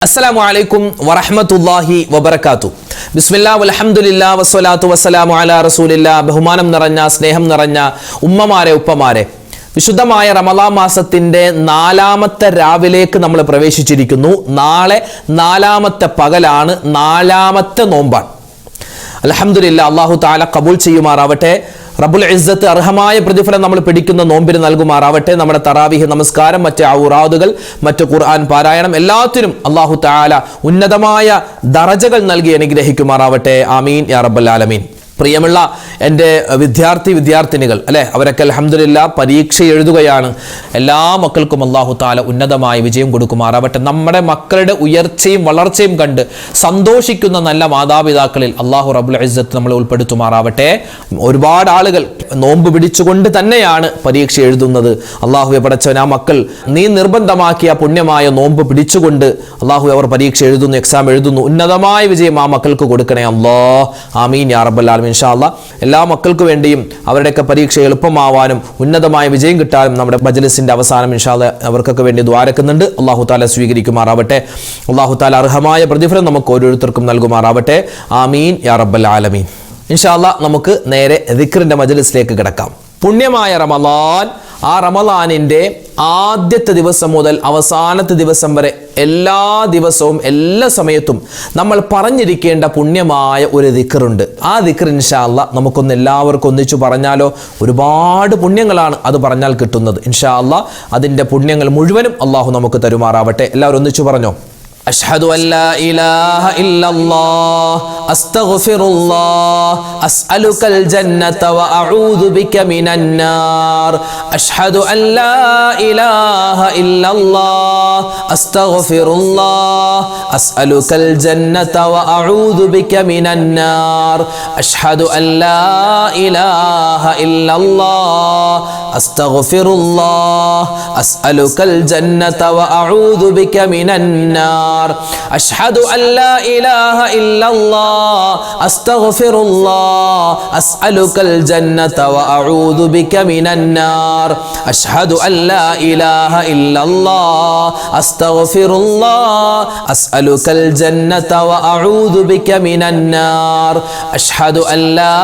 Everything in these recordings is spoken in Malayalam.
അസ്സലാമു അലൈക്കും വറഹ്മത്തുള്ളാഹി വബറകാതുഹു. ബിസ്മില്ലാ വൽഹംദുലില്ലാ വസ്സലാത്തു വസ്സലാമു അലാ റസൂലില്ലാ. ബഹുമാനം നിറഞ്ഞ സ്നേഹം നിറഞ്ഞ ഉമ്മമാരെ ഉപ്പമാരെ, വിശുദ്ധമായ റമളാൻ മാസത്തിന്റെ 4ാമത്തെ രാവിലേക്ക് നമ്മൾ പ്രവേശിച്ചിരിക്കുന്നു. നാളെ 4ാമത്തെ പകലാണ്, 4ാമത്തെ നോമ്പാണ്. അൽഹംദുലില്ലാ, അല്ലാഹു തആല കബൂൽ ചെയ്യുമാറാവട്ടെ. റബ്ബുൽ ഇസ്സത്ത് അർഹമായ പ്രതിഫലം നമ്മൾ പിടിക്കുന്ന നോമ്പിന് നൽകുമാറാവട്ടെ. നമ്മുടെ തറാവീഹ് നമസ്കാരം, മറ്റ് ഔറാദുകൾ, മറ്റ് ഖുർആൻ പാരായണം എല്ലാത്തിനും അല്ലാഹു തആല ഉന്നതമായ ദറജകൾ നൽകി അനുഗ്രഹിക്കുമാറാവട്ടെ. ആമീൻ യാ റബ്ബൽ ആലമീൻ. പ്രിയമുള്ള എൻ്റെ വിദ്യാർത്ഥിനികൾ അല്ലേ, അവരൊക്കെ അൽഹംദുലില്ലാ പരീക്ഷ എഴുതുകയാണ്. എല്ലാ മക്കൾക്കും അല്ലാഹു തആല ഉന്നതമായ വിജയം കൊടുക്കുമാറാവട്ടെ. നമ്മുടെ മക്കളുടെ ഉയർച്ചയും വളർച്ചയും കണ്ട് സന്തോഷിക്കുന്ന നല്ല മാതാപിതാക്കളിൽ അല്ലാഹു റബ്ബുൽ ഇസ്സത്ത് നമ്മളെ ഉൾപ്പെടുത്തുമാറാവട്ടെ. ഒരുപാട് ആളുകൾ നോമ്പ് പിടിച്ചുകൊണ്ട് തന്നെയാണ് പരീക്ഷ എഴുതുന്നത്. അല്ലാഹുവേ പടച്ചവൻ, ആ മക്കൾ നീ നിർബന്ധമാക്കിയ പുണ്യമായ നോമ്പ് പിടിച്ചുകൊണ്ട് അല്ലാഹു അവർ പരീക്ഷ എഴുതുന്നു, എക്സാം എഴുതുന്നു. ഉന്നതമായ വിജയം ആ മക്കൾക്ക് കൊടുക്കണേ അല്ലാഹ്. ആമീൻ യാ റബ്ബൽ ആലമീൻ. ഇൻഷാ അല്ലാഹ് എല്ലാ മക്കൾക്ക് വേണ്ടിയും അവരുടെയൊക്കെ പരീക്ഷ എളുപ്പമാവാനും ഉന്നതമായ വിജയം കിട്ടാനും നമ്മുടെ മജ്‌ലിസിന്റെ അവസാനം ഇൻഷാ അല്ലാഹ് അവർക്കൊക്കെ വേണ്ടി ദുആരക്കുന്നുണ്ട്. അല്ലാഹു തആല സ്വീകരിക്കുമാറാവട്ടെ. അല്ലാഹു തആല അർഹമായ പ്രതിഫലം നമുക്ക് ഓരോരുത്തർക്കും നൽകുമാറാവട്ടെ. ആമീൻ യാ റബ്ബൽ ആലമീൻ. ഇൻഷാ അല്ലാഹ് നമുക്ക് നേരെ ദിക്റിന്റെ മജ്‌ലിസിലേക്ക് കിടക്കാം. പുണ്യമായ റമളാൻ, ആ റമളാനിന്റെ ആദ്യത്തെ ദിവസം മുതൽ അവസാനത്തെ ദിവസം വരെ എല്ലാ ദിവസവും എല്ലാ സമയത്തും നമ്മൾ പറഞ്ഞിരിക്കേണ്ട പുണ്യമായ ഒരു ദിക്റുണ്ട്. ആ ദിക്ർ ഇൻഷാ അല്ലാഹ് നമുക്കൊന്ന് എല്ലാവർക്കും ഒന്നിച്ചു പറഞ്ഞാലോ? ഒരുപാട് പുണ്യങ്ങളാണ് അത് പറഞ്ഞാൽ കിട്ടുന്നത്. ഇൻഷാ അല്ലാഹ് അതിൻ്റെ പുണ്യങ്ങൾ മുഴുവനും അല്ലാഹു നമുക്ക് തരുമാറാവട്ടെ. എല്ലാവരും ഒന്നിച്ചു പറഞ്ഞോ. അഷ്ഹദു അല്ലാ ഇലാഹ ഇല്ലല്ലാഹ് അസ്തഗ്ഫിറുല്ലാഹ് അസ്അലുകൽ ജന്നത വ അഊദു ബിക മിനൻ നാർ. അഷ്ഹദു അല്ലാ ഇലാഹ ഇല്ലല്ലാഹ് അസ്തഗ്ഫിറുല്ലാഹ് അസ്അലുകൽ ജന്നത വ അഊദു ബിക മിനൻ നാർ. അഷ്ഹദു അല്ലാ ഇലാഹ ഇല്ലല്ലാഹ് അസ്തഗ്ഫിറുല്ലാഹ് അസ്അലുകൽ ജന്നത വ അഊദു ബിക മിനൻ നാർ. أشهد أن لا إله إلا الله أستغفر الله أسألك الجنة وأعوذ بك من النار. أشهد أن لا إله إلا الله أستغفر الله أسألك الجنة وأعوذ بك من النار. أشهد أن لا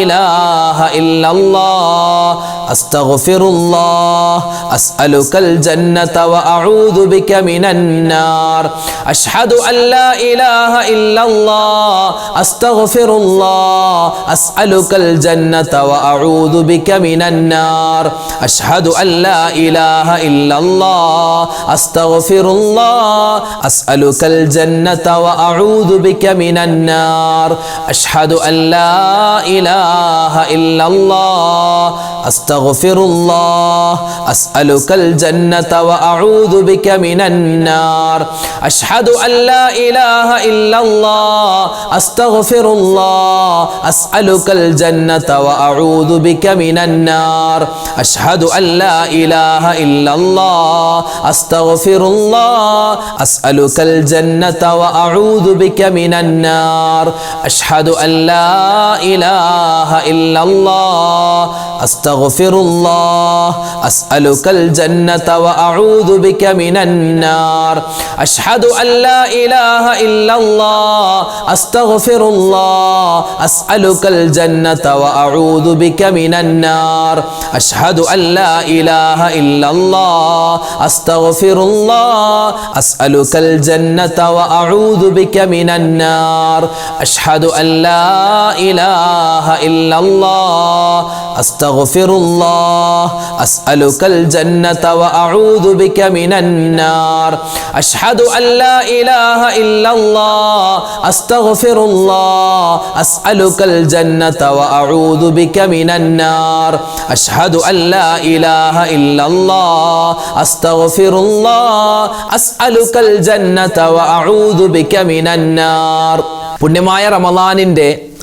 إله إلا الله أستغفر الله أسألك الجنة وأعوذ بك من النار. أشهد أن لا إله إلا الله أستغفر الله أسألك الجنة وأعوذ بك من النار. أشهد أن لا إله إلا الله أستغفر الله أسألك الجنة وأعوذ بك من النار. أشهد أن لا إله إلا الله أستغفر الله أسألك الجنة وأعوذ بك من النار. أشهد أن لا إله إلا الله أستغفر الله أسألك الجنة وأعوذ بك من النار. أشهد أن لا إله إلا الله أستغفر الله أسألك الجنة وأعوذ بك من النار. أشهد أن لا إله إلا الله أستغفر الله أسألك الجنة وأعوذ بك من النار. أشهد أن لا إله إلا الله أستغفر الله أسألك الجنة وأعوذ بك من النار. أشهد أن لا إله إلا الله أستغفر الله أسألك الجنة وأعوذ بك من النار. أشهد أن لا إله إلا الله أستغفر الله أسألك الجنة وأعوذ بك من النار. أشهد أن لا إله إلا الله أستغفر الله أسألك الجنة وأعوذ بك من النار. أشهد أن لا إله إلا الله أستغفر الله أسألك الجنة وأعوذ بك من النار. പുണ്യമായ റമളാനിന്റെ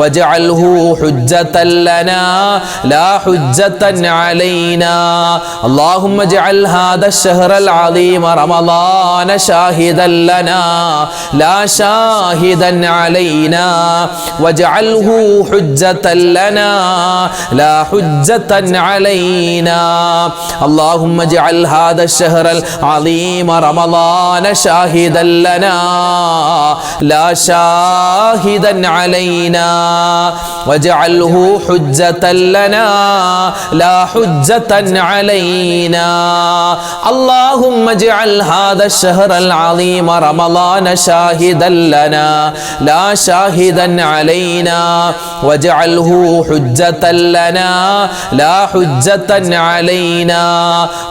വജഅൽഹു ഹുജ്ജതൻ ലനാ ലാ ഹുജ്ജതൻ അലൈനാ اللهم اجعل هذا الشهر العظيم رمضان شاهدا لنا لا شاهدا علينا واجعله حجة لنا لا حجة علينا اللهم اجعل هذا الشهر العظيم رمضان شاهدا لنا لا شاهدا علينا واجعله حجة لنا لا حجة علينا اللهم اجعل هذا الشهر العظيم رمضان شاهدا لنا لا شاهدا علينا واجعله حجة لنا لا حجة علينا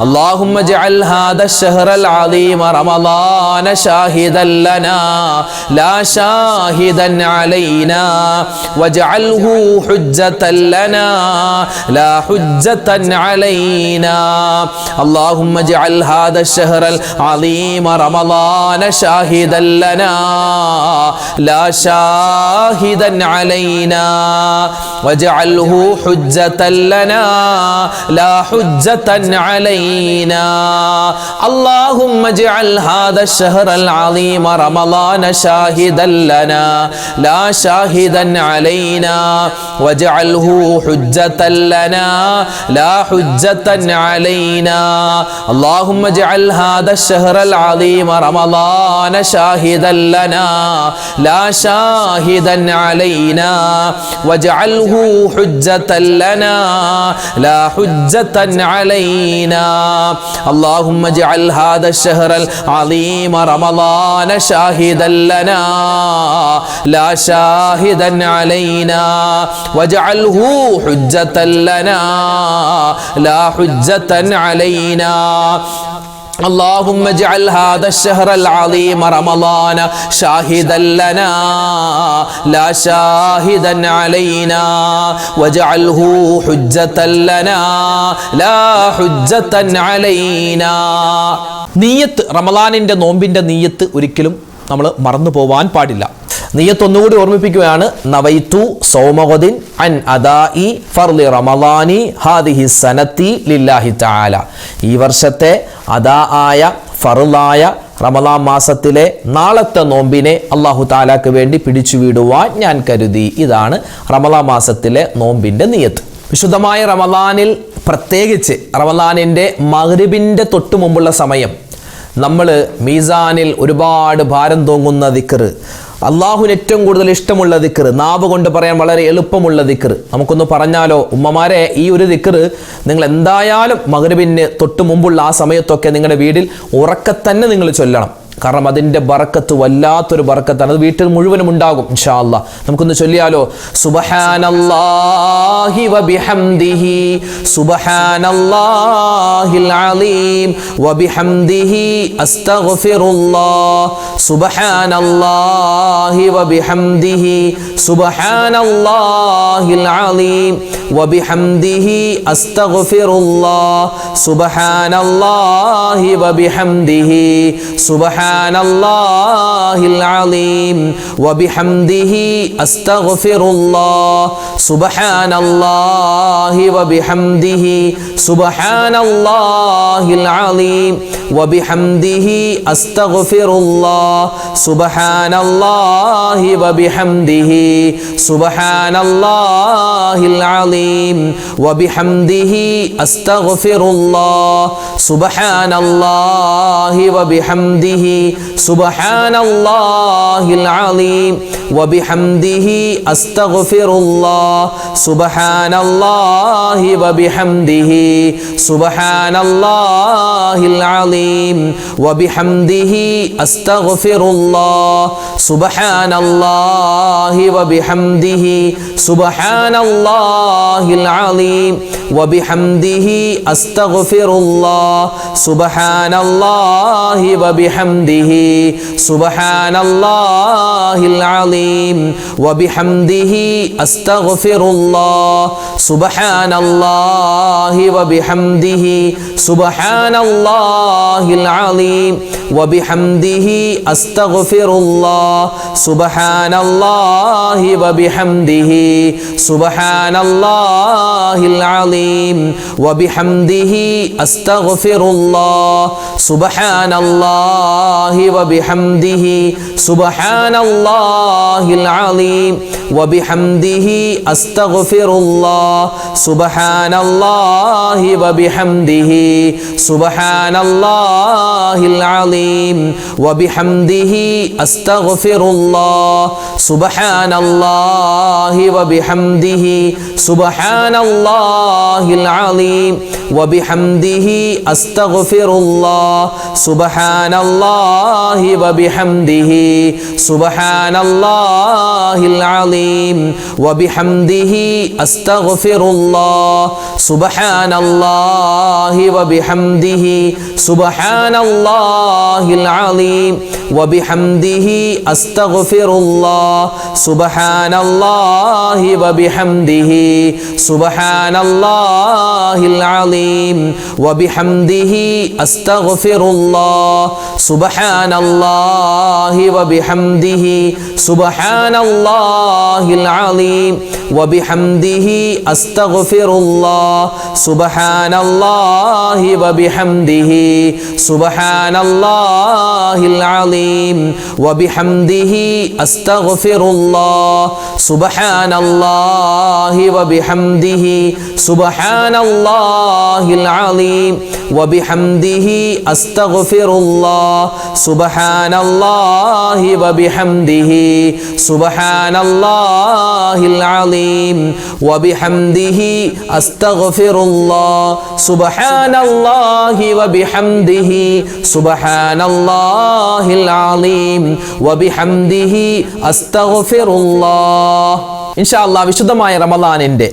اللهم اجعل هذا الشهر العظيم رمضان شاهدا لنا لا شاهدا علينا واجعله حجة لنا لا حجة علينا اللهم اجعل هذا الشهر العظيم رمضان شاهدا لنا لا شاهدا علينا واجعله حجة لنا لا حجة علينا اللهم اجعل هذا الشهر العظيم رمضان شاهدا لنا لا شاهدا علينا واجعله حجة لنا لا حجة علينا اللهم اجعل هذا الشهر العظيم رمضان شاهدا لنا لا شاهدا علينا واجعله حجة لنا لا حجة علينا اللهم اجعل هذا الشهر العظيم رمضان شاهدا لنا لا شاهدا علينا واجعله حجة لنا لا حجة علينا اللهم اجعل هذا الشهر العظيم رمضان شاهدا لنا لا شاهدا علينا واجعله حجة لنا لا حجة علينا നിയ്യത്ത് റമളാനിന്റെ നോമ്പിന്റെ നിയ്യത്ത് ഒരിക്കലും നമ്മൾ മറന്നു പോവാൻ പാടില്ല. നിയ്യത്ത് ഒന്നുകൂടി ഓർമ്മിപ്പിക്കുകയാണ്. നവൈതു സൗമഗദിൻ അൻ അദാഇ ഫർളി റമളാനി ഹാദിഹി സനത്തി ലില്ലാഹി തആല. ഈ വർഷത്തെ അദാ ആയ ഫർളായ റമളാൻ മാസത്തിലെ നാളത്തെ നോമ്പിനെ അല്ലാഹു തആലക്ക് വേണ്ടി പിടിച്ചു വിടുവാൻ ഞാൻ കരുതി. ഇതാണ് റമളാൻ മാസത്തിലെ നോമ്പിന്റെ നിയ്യത്ത്. വിശുദ്ധമായ റമളാനിൽ പ്രത്യേകിച്ച് റമളാനിന്റെ മഗ്രിബിന്റെ തൊട്ട് മുമ്പുള്ള സമയം നമ്മൾ മീസാനിൽ ഒരുപാട് ഭാരം തോന്നുന്ന ദിക്ർ, അള്ളാഹുവിന് ഏറ്റവും കൂടുതൽ ഇഷ്ടമുള്ള ദിക്ർ, നാവ് കൊണ്ട് പറയാൻ വളരെ എളുപ്പമുള്ള ദിക്ർ നമുക്കൊന്ന് പറഞ്ഞാലോ? ഉമ്മമാരെ, ഈ ഒരു ദിക്ർ നിങ്ങൾ എന്തായാലും മഗ്രിബിന് തൊട്ട് മുമ്പുള്ള ആ സമയത്തൊക്കെ നിങ്ങളുടെ വീട്ടിൽ ഉറക്കെ തന്നെ നിങ്ങൾ ചൊല്ലണം. കാരണം അതിൻ്റെ ബറക്കത്ത് വല്ലാത്തൊരു ബറക്കത്താണ്. അത് വീട്ടിൽ മുഴുവനും ഉണ്ടാകും ഇൻഷാ അല്ലാഹ്. നമുക്കൊന്ന് ചൊല്ലിയാലോ? സുബ്ഹാനല്ലാഹി വബിഹംദിഹി സുബ്ഹാനല്ലാഹിൽ അലീം വബിഹംദിഹി അസ്തഗ്ഫിറുല്ലാഹ് സുബ്ഹാനല്ലാഹി വബിഹംദിഹി സുബ്ഹാനല്ലാഹിൽ അലീം വബിഹംദിഹി അസ്തഗ്ഫിറുല്ലാഹ് സുബ്ഹാനല്ലാഹി വബിഹംദിhi സുബ്ഹാനല്ലാഹിൽ അലീം വബിഹംദിഹി അസ്തഗ്ഫിറുല്ലാഹ് സുബ്ഹാനല്ലാഹി വബിഹംദിhi സുബ്ഹാനല്ലാഹിൽ അലീം വബിഹംദിhi അസ്തഗ്ഫിറുല്ലാഹ് സുബ്ഹാനല്ലാഹി വബിഹംദിhi സുബ്ഹാനല്ലാഹിൽ അലീം വബിഹംദിhi അസ്തഗ്ഫിറുല്ലാഹ് സുബ്ഹാനല്ലാഹി വബിഹംദിhi സുബ്ഹാനല്ലാഹിൽ അലീം വബിഹംദിhi അസ്തഗ്ഫിറുല്ലാഹ് സുബ്ഹാനല്ലാഹി വബിഹംദിhi സുബ്ഹാനല്ലാഹിൽ അലീം വബിഹംദിhi അസ്തഗ്ഫിറുല്ലാഹ് സുബ്ഹാനല്ലാഹി വബിഹംദിhi സുബ്ഹാനല്ലാഹിൽ അലീം വബിഹംദിhi അസ്തഗ്ഫിറുല്ലാഹ് സുബ്ഹാനല്ലാഹി വബിഹംദിhi വബിഹംദിഹി സുബ്ഹാനല്ലാഹിൽ അലീം വബിഹംദിഹി അസ്തഗ്ഫിറുല്ലാഹ് സുബ്ഹാനല്ലാഹി വബിഹംദിഹി സുബ്ഹാനല്ലാഹിൽ അലീം വബിഹംദിഹി അസ്തഗ്ഫിറുല്ലാഹ് സുബ്ഹാനല്ലാഹി വബിഹംദിഹി സുബ്ഹാനല്ലാഹിൽ അലീം വബിഹംദിഹി അസ്തഗ്ഫിറുല്ലാഹ് സുബ്ഹാനല്ലാഹി വബിഹംദിഹി സുബ്ഹാനല്ലാഹിൽ അലീം വബിഹംദിഹി അസ്തഗ്ഫിറുല്ലാഹ് സുബ്ഹാനല്ലാഹി വബിഹംദിഹി സുബ്ഹാനല്ലാഹിൽ അലീം വബിഹംദിഹി അസ്തഗ്ഫിറുല്ലാഹ് സുബ്ഹാനല്ലാഹി വബിഹംദിഹി സുബ്ഹാനല്ലാഹിൽ അലീം വബിഹംദിഹി അസ്തഗ്ഫിറുല്ലാഹ് സുബ്ഹാനല്ലാഹി വബിഹംദിഹി സുബ്ഹാനല്ലാഹിൽ അലീം വബിഹംദിഹി അസ്തഗ്ഫിറുല്ലാഹ് സുബ്ഹാനല്ലാഹി വബിഹംദിഹി സുബ്ഹാനല്ലാഹിൽ അലീം വബിഹംദിഹി അസ്തഗ്ഫിറുല്ലാഹ് സുബ്ഹാനല്ലാഹി വബിഹംദിഹി സുബ്ഹാനല്ലാഹിൽ അലീം വബിഹംദിഹി അസ്തഗ്ഫിറുല്ലാഹ് സുബ്ഹാനല്ലാഹി വബിഹംദിഹി സുബ്ഹാനല്ലാഹിൽ അലീം വബിഹംദിഹി അസ്തഗ്ഫിറുല്ലാഹ് സുബ്ഹാനല്ലാഹി വബിഹംദിഹി സുബ്ഹാനല്ലാഹിൽ അലീം വബിഹംദിഹി അസ്തഗ്ഫിറുല്ലാഹ് സുബ്ഹാനല്ലാഹി വബിഹംദിഹി സുബ്ഹാനല്ലാഹിൽ അലീം വബിഹംദിഹി അസ്തഗ്ഫിറുല്ലാഹ് സുബ്ഹാനല്ലാഹി വബിഹംദിഹി സുബ്ഹാനല്ലാഹിൽ അലീം വബിഹംദിഹി അസ്തഗ്ഫിറുല്ലാഹ് സുബ്ഹാനല്ലാഹി വബിഹംദിഹി സുബ്ഹാനല്ലാഹിൽ അലീം വബിഹംദിഹി അസ്തഗ്ഫിറുല്ലാഹ്. ഇൻഷാ അല്ലാഹ് വിശുദ്ധമായ റമളാനിന്റെ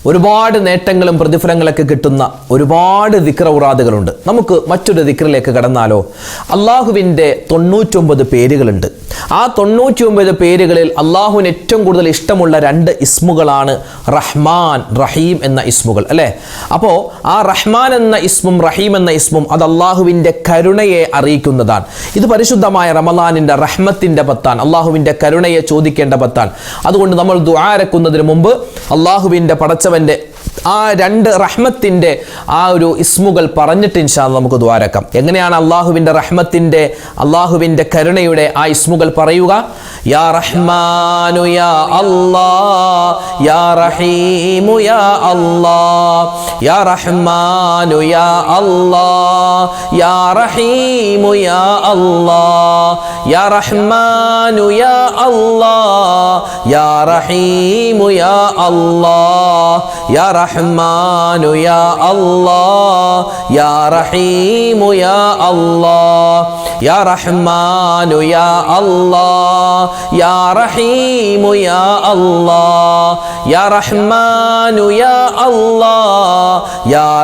ഒരുപാട് നേട്ടങ്ങളും പ്രതിഫലങ്ങളൊക്കെ കിട്ടുന്ന ഒരുപാട് ദിക്ർ ഔറാദുകളുണ്ട്. നമുക്ക് മറ്റൊരു ദിക്റിലേക്ക് കടന്നാലോ? അള്ളാഹുവിൻ്റെ 99 പേരുകളുണ്ട്. ആ 99 പേരുകളിൽ അള്ളാഹുവിന് ഏറ്റവും കൂടുതൽ ഇഷ്ടമുള്ള 2 ഇസ്മുകളാണ് റഹ്മാൻ, റഹീം എന്ന ഇസ്മുകൾ, അല്ലേ? അപ്പോൾ ആ റഹ്മാൻ എന്ന ഇസ്മും റഹീം എന്ന ഇസ്മും അത് അള്ളാഹുവിൻ്റെ കരുണയെ അറിയിക്കുന്നതാണ്. ഇത് പരിശുദ്ധമായ റമളാനിൻ്റെ റഹ്മത്തിൻ്റെ പത്താണ്, അള്ളാഹുവിൻ്റെ കരുണയെ ചോദിക്കേണ്ട പത്താണ്. അതുകൊണ്ട് നമ്മൾ ദുആ ഇറക്കുന്നതിന് മുമ്പ് അള്ളാഹുവിൻ്റെ പടച്ചവൻ്റെ ആ 2 റഹ്മത്തിൻ്റെ ആ ഒരു ഇസ്മുകൾ പറഞ്ഞിട്ട് ഇൻഷാ അല്ലാഹ് നമുക്ക് ദുആ ഇറക്കാം. എങ്ങനെയാണ് അള്ളാഹുവിൻ്റെ റഹ്മത്തിൻ്റെ, അള്ളാഹുവിൻ്റെ കരുണയുടെ ആ ഇസ്മുകൾ പറയുക? യാ റഹ്മാനു യാ അല്ലാഹ്, യാ റഹീമു യാ അല്ലാഹ്, യാ റഹ്മാനു യാ അല്ലാഹ്, യാ റഹീമു യാ അല്ലാഹ്, യാ റഹ്മാനു യാ അല്ലാഹ്, യാ റഹീമു യാ അല്ലാഹ്, യാ റഹ്മാനു യാ അല്ലാഹ്, യാ റഹീമു യാ അല്ലാഹ്, യാ റഹ്മാനു യാ അല്ലാഹ്, യാ റഹീമു യാ അല്ലാഹ്, യാ റഹ്മാനു യാ അല്ലാഹ്, യാ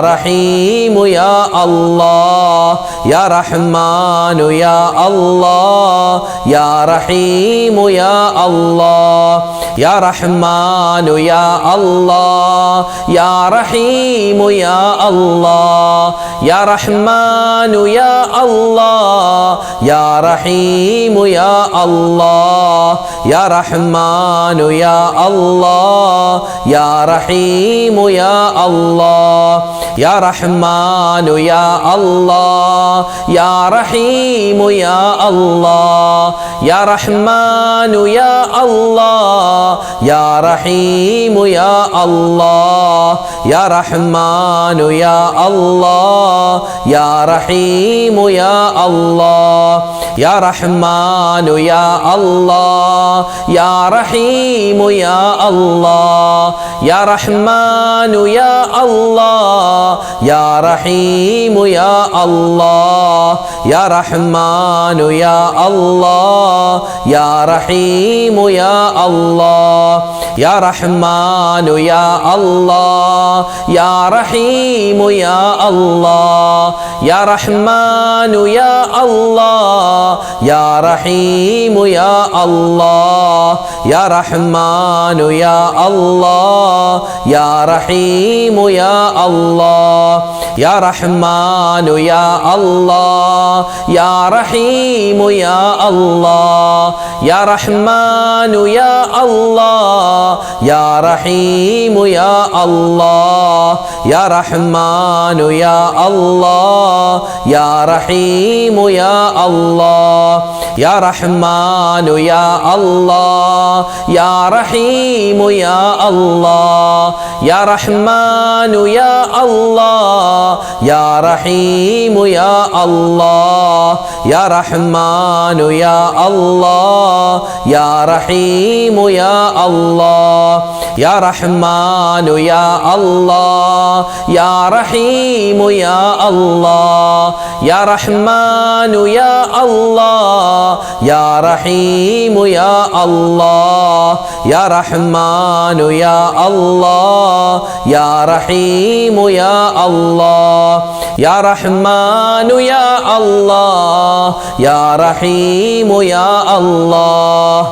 റഹീമു യാ അല്ലാഹ്, യാ റഹ്മാനു യാ അല്ലാഹ്, യാ റഹീമു യാ അല്ലാഹ്, യാ റഹ്മാനു യാ അല്ലാഹ്, യാ റഹീമു യാ അല്ലാഹ്, യാ റഹ്മാനു യാ അല്ലാഹ്, യാ റഹീമു യാ അല്ലാഹ്, യാ റഹ്മാനു യാ അല്ലാഹ്, യാ റഹീമു യാ അല്ലാഹ്, യാ റഹ്മാനു യാ അല്ലാഹ്, യാ റഹീമു യാ അല്ലാഹ്, യാ റഹ്മാനു യാ അല്ലാഹ്, യാ റഹീമു യാ അല്ലാഹ്, യാ റഹ്മാനു യാ അല്ലാഹ്, യാ റഹീമു യാ അല്ലാഹ്, യാ റഹ്മാനു യാ അല്ലാഹ്, യാ റഹീമു യാ അല്ലാഹ്, യാ റഹ്മാനു യാ അല്ലാഹ്, യാ റഹീമു യാ അല്ലാഹ്, യാ റഹ്മാനു യാ അല്ലാഹ്, യാ റഹീമു യാ അല്ലാഹ്, യാ റഹ്മാനു യാ അല്ലാഹ് യാ റഹീമു യാ അല്ലാഹ് യാ റഹ്മാനു യാ അല്ലാഹ് യാ റഹീമു യാ അല്ലാഹ് യാ റഹ്മാനു യാ അല്ലാഹ് യാ റഹീമു യാ അല്ലാഹ് യാ റഹ്മാനു യാ അല്ലാഹ് യാ റഹീമു യാ അല്ലാഹ് യാ റഹ്മാനു യാ അല്ലാഹ് യാ റഹീമു യാ അല്ലാഹ് യാ റഹ്മാനു യാ അല്ലാഹ് യാ റഹീമു യാ അല്ലാഹ് യാ റഹ്മാനു യാ അല്ലാഹ് യാ റഹീമു യാ അല്ലാഹ് യാ റഹ്മാനു യാ അല്ലാഹ് യാ റഹീമു യാ അല്ലാഹ് യാ റഹ്മാനു യാ അല്ലാഹ് യാ റഹീമു യാ അല്ലാഹ് യാ റഹ്മാനു യാ അല്ലാഹ് യാ റഹീമു യാ അല്ലാഹ് യാ റഹ്മാനു യാ അല്ലാഹ് യാ റഹീമു യാ അല്ലാഹ് യാ റഹ്മാനു യാ അല്ലാഹ് യാ റഹീമു യാ അല്ലാഹ് യാ റഹ്മാനു യാ അല്ലാഹ് യാ റഹീമു യാ അല്ലാഹ്.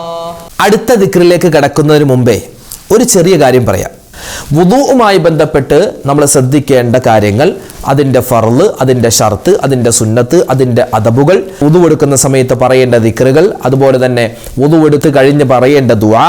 അടുത്ത ദിക്റിലേക്ക് കടക്കുന്നതിന് മുമ്പേ ഒരു ചെറിയ കാര്യം പറയാം. വുദൂഉമായി ബന്ധപ്പെട്ട് നമ്മൾ ശ്രദ്ധിക്കേണ്ട കാര്യങ്ങൾ, അതിൻ്റെ ഫർള്, അതിൻ്റെ ഷർത്ത്, അതിൻ്റെ സുന്നത്ത്, അതിൻ്റെ അദബുകൾ, വുദൂ എടുക്കുന്ന സമയത്ത് പറയേണ്ട ദിക്റുകൾ, അതുപോലെ തന്നെ വുദൂ എടുത്ത് കഴിഞ്ഞ് പറയേണ്ട ദുആ,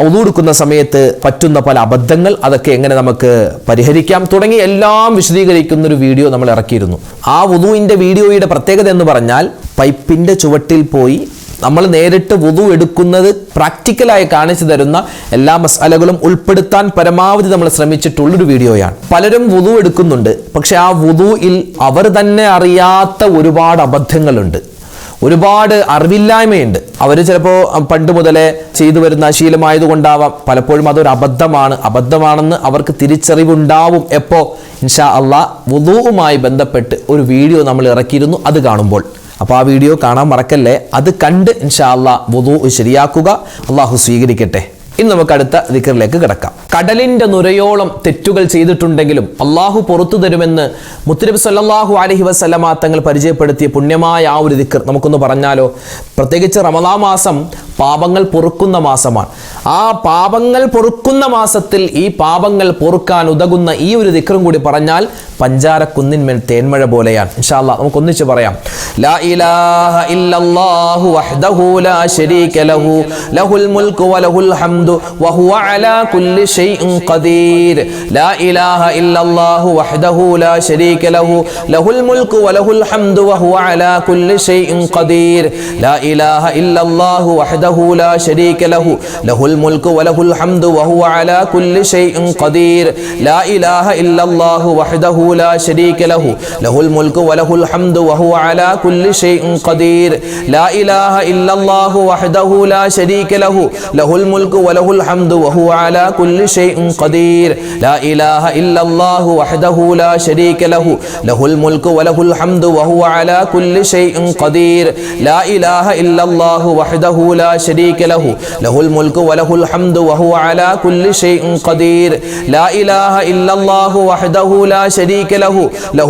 വുദൂ എടുക്കുന്ന സമയത്ത് പറ്റുന്ന പല അബദ്ധങ്ങൾ, അതൊക്കെ എങ്ങനെ നമുക്ക് പരിഹരിക്കാം തുടങ്ങി എല്ലാം വിശദീകരിക്കുന്ന ഒരു വീഡിയോ നമ്മൾ ഇറക്കിയിരുന്നു. ആ വുദൂഇൻ്റെ വീഡിയോയുടെ പ്രത്യേകത എന്ന് പറഞ്ഞാൽ പൈപ്പിൻ്റെ ചുവട്ടിൽ പോയി നമ്മൾ നേരിട്ട് വുദൂ എടുക്കുന്നത് പ്രാക്ടിക്കലായി കാണിച്ചു തരുന്ന എല്ലാ മസ്അലകളും ഉൾപ്പെടുത്താൻ പരമാവധി നമ്മൾ ശ്രമിച്ചിട്ടുള്ളൊരു വീഡിയോയാണ്. പലരും വുദൂ എടുക്കുന്നുണ്ട്, പക്ഷെ ആ വുദൂഇൽ അവർ തന്നെ അറിയാത്ത ഒരുപാട് അബദ്ധങ്ങളുണ്ട്, ഒരുപാട് അറിവില്ലായ്മയുണ്ട്. അവർ ചിലപ്പോൾ പണ്ട് മുതലേ ചെയ്തു വരുന്ന ശീലമായതുകൊണ്ടാവാം, പലപ്പോഴും അതൊരു അബദ്ധമാണെന്ന് അവർക്ക് തിരിച്ചറിവുണ്ടാവും. എപ്പോൾ? ഇൻഷാ അല്ലാഹ് വുദൂഉമായി ബന്ധപ്പെട്ട് ഒരു വീഡിയോ നമ്മൾ ഇറക്കിയിരുന്നു, അത് കാണുമ്പോൾ. അപ്പോൾ ആ വീഡിയോ കാണാൻ മറക്കല്ലേ. അത് കണ്ട് ഇൻഷാ അല്ലാഹ് വുദൂ ശരിയാക്കുക. അള്ളാഹു സ്വീകരിക്കട്ടെ. ഇന്ന് നമുക്ക് അടുത്ത ദിക്റിലേക്ക് കിടക്കാം. കടലിന്റെ നുരയോളം തെറ്റുകൾ ചെയ്തിട്ടുണ്ടെങ്കിലും അള്ളാഹു പുറത്തു തരുമെന്ന് മുത്തുനബി സല്ലല്ലാഹു അലൈഹി വസല്ലമ തങ്ങൾ പരിചയപ്പെടുത്തിയ പുണ്യമായ ആ ഒരു ദിക്ർ നമുക്കൊന്ന് പറഞ്ഞാലോ? പ്രത്യേകിച്ച് റമളാൻ മാസം പാപങ്ങൾ പൊറുക്കുന്ന മാസമാണ്. ആ പാപങ്ങൾ പൊറുക്കുന്ന മാസത്തിൽ ഈ പാപങ്ങൾ പൊറുക്കാൻ ഉതകുന്ന ഈ ഒരു ദിക്റും കൂടി പറഞ്ഞാൽ പഞ്ചാരക്കുന്നിന്മേൽ തേന്മഴ പോലെയാണ്. ഇൻഷാ അല്ലാഹ് നമുക്ക് ഒന്നിച്ച് പറയാം. ലാ ഇലാഹ ഇല്ലല്ലാഹു വഹ്ദഹു ലാ ശരീക ലഹു ലഹുൽ മുൽക്കു വലഹുൽ ഹംദു വഹുവ അലാ കുല്ലി ഷൈഇൻ ഖദീർ. ലാ ഇലാഹ ഇല്ലല്ലാഹു വഹ്ദഹു ലാ ശരീക ലഹു ലഹുൽ മുൽക്കു വലഹുൽ ഹംദു വഹുവ അലാ കുല്ലി ഷൈഇൻ ഖദീർ. ലാ ഇലാഹ ഇല്ലല്ലാഹു വഹ്ദഹു ലാ ശരീക ലഹു ലഹുൽ മുൽക്കു വലഹുൽ ഹംദു വഹുവ അലാ കുല്ലി ഷൈഇൻ ഖദീർ. ലാ ഇലാഹ ഇല്ലല്ലാഹു വഹ്ദഹു لا شريك له له الملك وله الحمد وهو على كل شيء قدير. لا إله إلا الله وحده لا شريك له له الملك وله الحمد وهو على كل شيء قدير. لا إله إلا الله وحده لا شريك له له الملك وله الحمد وهو على كل شيء قدير. لا إله إلا الله وحده لا شريك له له الملك وله الحمد وهو على كل شيء قدير. لا إله إلا الله وحده لا شريك له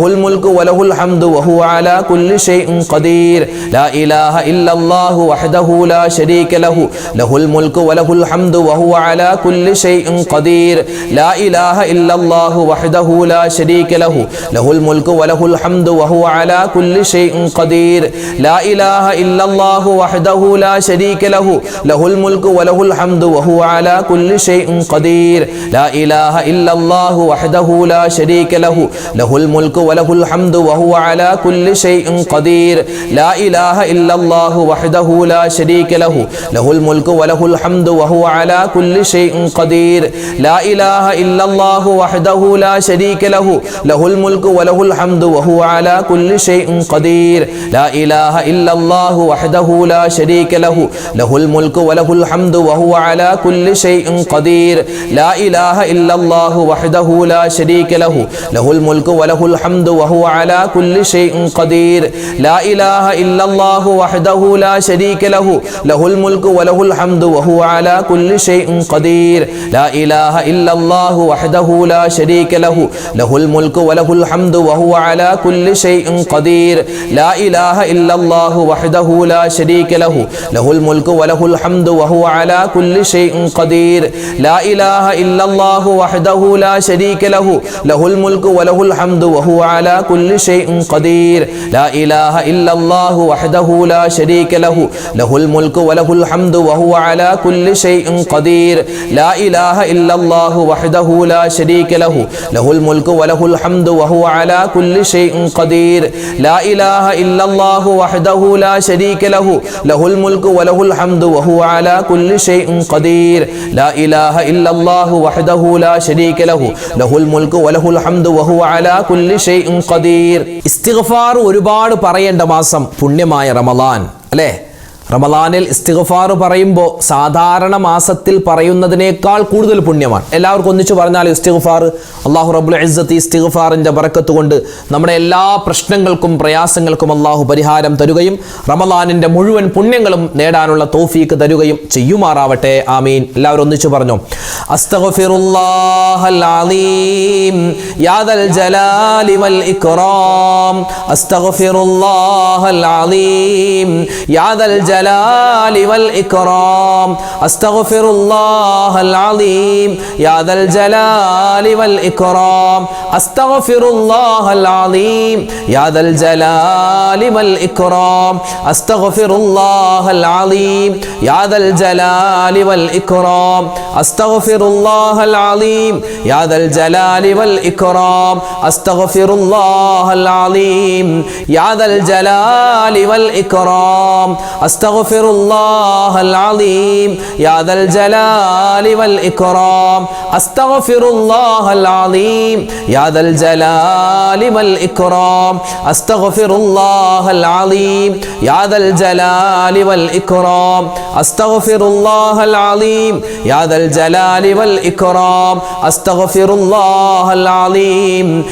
له الملك وله الحمد وهو على كل شيء قدير. لا إله إلا الله وحده لا شريك له له الملك وله الحمد وهو على كل شيء قدير. لا إله إلا الله وحده لا شريك له له الملك وله الحمد وهو على كل شيء قدير. لا إله إلا الله وحده لا شريك له له الملك وله الحمد وهو على كل شيء قدير. لا إله إلا الله وحده لا شريك له له الملك وله الحمد وهو على كل شيء قدير. لا إله إلا الله وحده لا شريك له له الملك وله الحمد وهو على كل شيء قدير. لا إله إلا الله وحده لا شريك له له الملك وله الحمد وهو على كل شيء قدير. لا إله إلا الله وحده لا شريك له له الملك وله الحمد وهو على كل شيء قدير لا إله إلا الله وحده لا شريك له له الملك وله الحمد وهو على كل شيء قدير لا إله إلا الله وحده لا شريك له له الملك وله الحمد وهو على كل شيء قدير لا إله إلا الله وحده لا شريك له له الملك وله الحمد وهو على كل شيء قدير لا إله إلا الله وحده لا شريك له له الملك وله الحمد وهو على كل شيء قدير لا إله إلا الله وحده لا شريك له له الملك وله الحمد وهو على كل شيء قدير لا إله إلا الله وحده لا شريك له له الملك وله الحمد وهو على كل شيء قدير لا إله إلا الله وحده لا شريك له له الملك وله الحمد وهو على كل شيء قدير لا إله إلا الله وحده لا شريك له له الملك وله الحمد وهو على كل شيء قدير لا إله إلا الله وحده لا شريك له له الملك وله الحمد وهو على كل شيء قدير ഇസ്തിഗ്ഫാർ ഒരുപാട് പറയേണ്ട മാസം പുണ്യമായ റമളാൻ അല്ലേ? റമളാനിൽ ഇസ്തിഗ്ഫാർ പറയുമ്പോൾ സാധാരണ മാസത്തിൽ പറയുന്നതിനേക്കാൾ കൂടുതൽ പുണ്യമാണ്. എല്ലാവർക്കും ഒന്നിച്ചു പറഞ്ഞാൽ ഇസ്തിഗ്ഫാർ. അല്ലാഹു റബ്ബുൽ ഇസ്സത്തി ഇസ്തിഗ്ഫാറിന്റെ ബറക്കത്ത് കൊണ്ട് നമ്മുടെ എല്ലാ പ്രശ്നങ്ങൾക്കും പ്രയാസങ്ങൾക്കും അല്ലാഹു പരിഹാരം തരുകയും റമളാനിന്റെ മുഴുവൻ പുണ്യങ്ങളും നേടാനുള്ള തൗഫീക്ക് തരുകയും ചെയ്യുമാറാവട്ടെ. ആമീൻ. എല്ലാവരും ഒന്നിച്ചു പറഞ്ഞു. അസ്തഗ്ഫിറുല്ലാഹൽ അലീം യാ ദൽ ജലാലി വൽ ഇക്റാം അസ്തഗ്ഫിറുല്ലാഹൽ അലീം യാ ദൽ الجلال والإكرام أستغفر الله العظيم يا ذا الجلال والإكرام أستغفر الله العظيم يا ذا الجلال والإكرام أستغفر الله العظيم يا ذا الجلال والإكرام أستغفر الله العظيم يا ذا الجلال والإكرام أستغفر الله العظيم يا ذا الجلال والإكرام أستغفر الله العظيم يا ذا الجلال والإكرام أستغفر الله العظيم يا ذا الجلال والإكرام أستغفر الله العظيم يا ذا الجلال والإكرام أستغفر الله العظيم يا ذا الجلال والإكرام أستغفر الله العظيم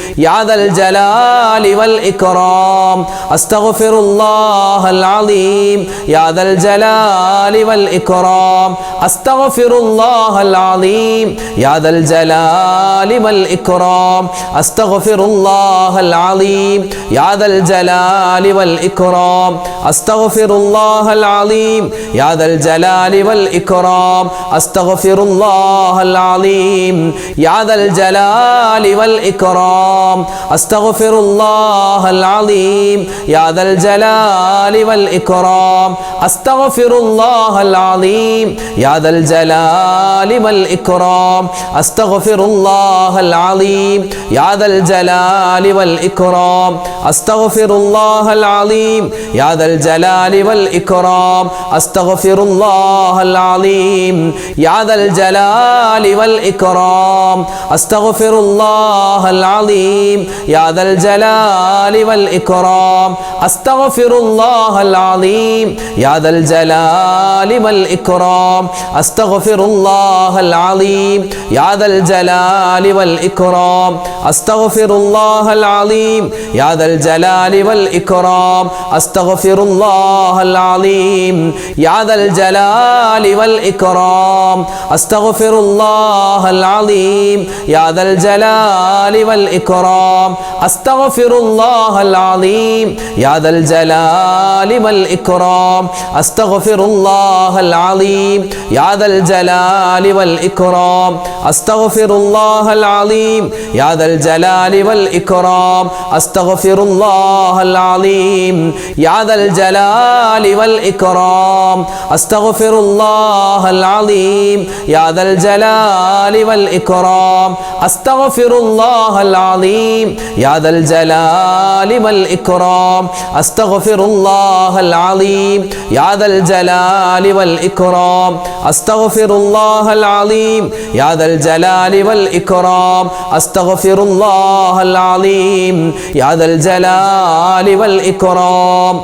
يا ذا الجلال والإكرام أستغفر الله العظيم يا ذا الجلال والإكرام أستغفر الله العظيم يا ذا الجلال والإكرام أستغفر الله العظيم يا ذا الجلال والإكرام أستغفر الله العظيم يا ذا الجلال والإكرام أستغفر الله العظيم يا ذا الجلال والإكرام أستغفر الله العظيم يا ذا الجلال والإكرام أستغفر الله العظيم يا ذا الجلال والإكرام أستغفر الله العظيم يا ذا الجلال والإكرام أستغفر الله العظيم يا ذا الجلال والإكرام أستغفر الله العظيم يا ذا الجلال والإكرام أستغفر الله العظيم يا ذا الجلال والإكرام أستغفر الله العظيم يا ذا الجلال والإكرام أستغفر الله العظيم يا ذا الجلال والإكرام أستغفر الله العظيم يا ذا الجلال والإكرام أستغفر الله العظيم يا ذا الجلال والإكرام أستغفر الله العظيم يا ذا الجلال والإكرام أستغفر الله العظيم يا ذا الجلال والإكرام أستغفر الله العظيم يا ذا الجلال والإكرام أستغفر الله العظيم يا ذا الجلال والإكرام أستغفر الله العظيم يا ذا الجلال والإكرام أستغفر الله العظيم يا ذا الجلال والإكرام أستغفر الله العظيم يا ذا الجلال والإكرام أستغفر الله العظيم يا ذا الجلال والإكرام أستغفر الله العظيم يا ذا الجلال والإكرام أستغفر الله العظيم يا ذا الجلال والإكرام.